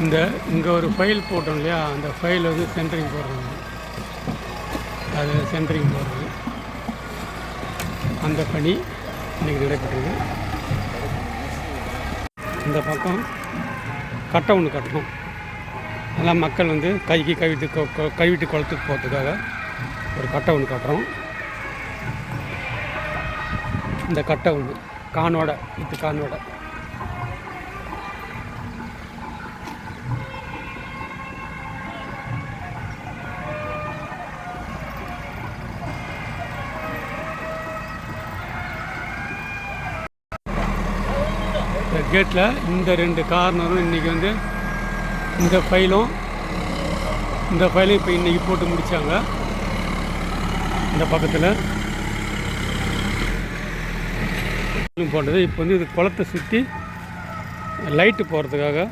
இங்கே ஒரு ஃபைல் போட்டோம் இல்லையா, அந்த ஃபைல் வந்து சென்ட்ரிங் போடுறாங்க. அது சென்ட்ரிங் போடுறது அந்த பணி இன்றைக்கி நடைபெற்றது. இந்த பக்கம் கட்டை ஒன்று கட்டணும். அதெல்லாம் மக்கள் வந்து கைக்கு கழுவிட்டு குளத்துக்கு போகிறதுக்காக ஒரு கட்டை ஒன்று கட்டுறோம். இந்த கட்டை ஒன்று கானோட கானோட கேட்டில் இந்த 2 கார்னரும் இன்றைக்கி வந்து இந்த ஃபைலும் இப்போ இன்றைக்கி போட்டு முடித்தாங்க. இந்த பக்கத்தில் போட்டது. இப்போ வந்து இது குளத்தை சுற்றி லைட்டு போடுறதுக்காக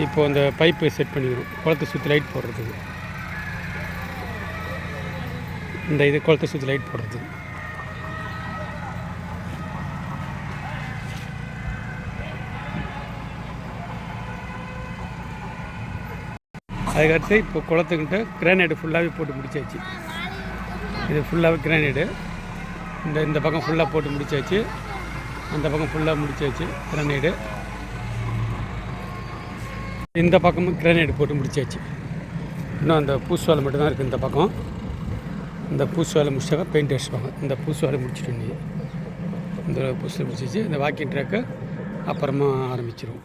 இப்போது அந்த பைப்பை செட் பண்ணிக்கணும். குளத்தை சுற்றி லைட் போடுறதுக்கு, இது குளத்தை சுற்றி லைட் போடுறதுக்கு. அதுக்கடுத்து இப்போ குளத்துக்கிட்ட கிரானைடு ஃபுல்லாகவே போட்டு முடிச்சாச்சு. இது ஃபுல்லாகவே கிரானைடு. இந்த பக்கம் ஃபுல்லாக போட்டு முடிச்சாச்சு, அந்த பக்கம் ஃபுல்லாக முடிச்சாச்சு கிரானைடு. இந்த பக்கமும் கிரானைடு போட்டு முடிச்சாச்சு. இன்னும் அந்த பூசு வேலை மட்டும்தான் இருக்குது. இந்த பக்கம் இந்த பூசு வேலை முடிச்சாக்க பெயிண்ட் அடிச்சுப்பாங்க. இந்த பூசு வேலை முடிச்சுட்டு இந்த பூசு முடிச்சிச்சு. இந்த வாக்கிங் ட்ராக்கு அப்புறமா ஆரம்பிச்சிடும்.